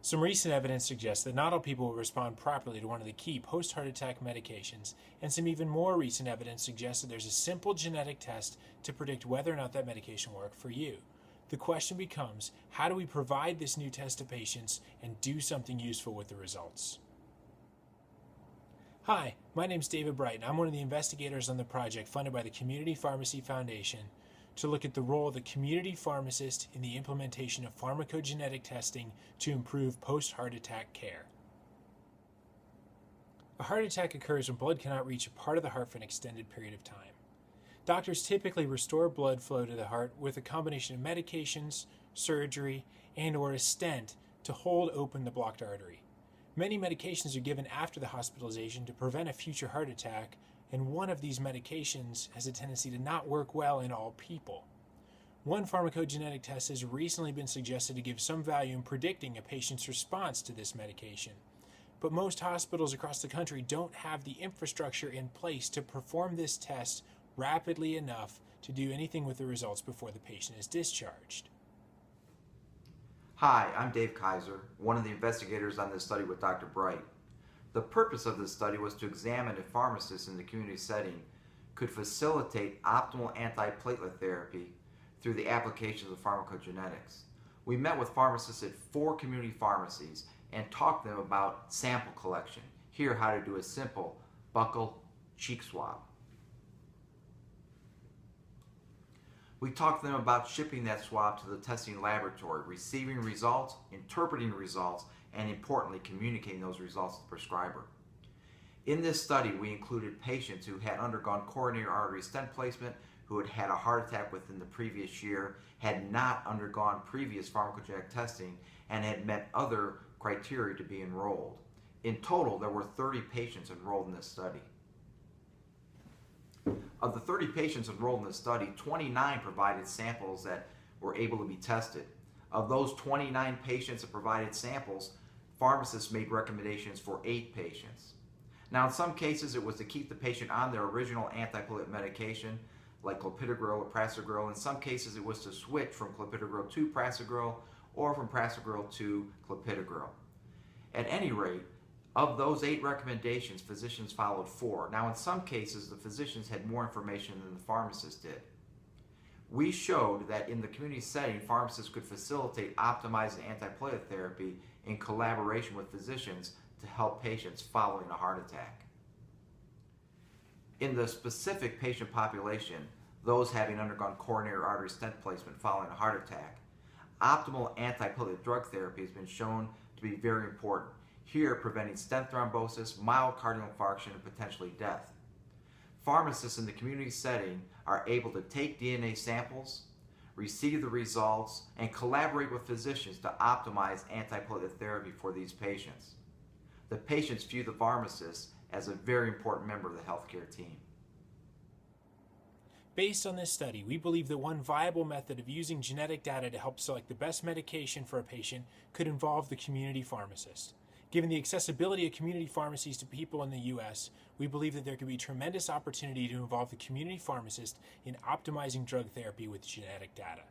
Some recent evidence suggests that not all people will respond properly to one of the key post-heart attack medications, and some even more recent evidence suggests that there's a simple genetic test to predict whether or not that medication will work for you. The question becomes, how do we provide this new test to patients and do something useful with the results? Hi, my name is DBright, and I'm one of the investigators on the project funded by the Community Pharmacy Foundation to look at the role of the community pharmacist in the implementation of pharmacogenetic testing to improve post-heart attack care. A heart attack occurs when blood cannot reach a part of the heart for an extended period of time. Doctors typically restore blood flow to the heart with a combination of medications, surgery, and/or a stent to hold open the blocked artery. Many medications are given after the hospitalization to prevent a future heart attack, and one of these medications has a tendency to not work well in all people. One pharmacogenetic test has recently been suggested to give some value in predicting a patient's response to this medication. But most hospitals across the country don't have the infrastructure in place to perform this test rapidly enough to do anything with the results before the patient is discharged. Hi, I'm Dave Kaiser, one of the investigators on this study with Dr. Bright. The purpose of this study was to examine if pharmacists in the community setting could facilitate optimal antiplatelet therapy through the applications of pharmacogenetics. We met with pharmacists at 4 community pharmacies and talked to them about sample collection. Here, how to do a simple buccal cheek swab. We talked to them about shipping that swab to the testing laboratory, receiving results, interpreting results, and importantly, communicating those results to the prescriber. In this study, we included patients who had undergone coronary artery stent placement, who had had a heart attack within the previous year, had not undergone previous pharmacogenetic testing, and had met other criteria to be enrolled. In total, there were 30 patients enrolled in this study. Of the 30 patients enrolled in the study, 29 provided samples that were able to be tested. Of those 29 patients that provided samples, pharmacists made recommendations for 8 patients. Now, in some cases, it was to keep the patient on their original antiplatelet medication, like clopidogrel or prasugrel. In some cases, it was to switch from clopidogrel to prasugrel or from prasugrel to clopidogrel. At any rate, of those 8 recommendations, physicians followed 4. Now, in some cases, the physicians had more information than the pharmacists did. We showed that in the community setting, pharmacists could facilitate optimizing antiplatelet therapy in collaboration with physicians to help patients following a heart attack. In the specific patient population, those having undergone coronary artery stent placement following a heart attack, optimal antiplatelet drug therapy has been shown to be very important. Here, preventing stent thrombosis, myocardial infarction, and potentially death. Pharmacists in the community setting are able to take DNA samples, receive the results, and collaborate with physicians to optimize antiplatelet therapy for these patients. The patients view the pharmacist as a very important member of the healthcare team. Based on this study, we believe that one viable method of using genetic data to help select the best medication for a patient could involve the community pharmacist. Given the accessibility of community pharmacies to people in the U.S., we believe that there could be tremendous opportunity to involve the community pharmacist in optimizing drug therapy with genetic data.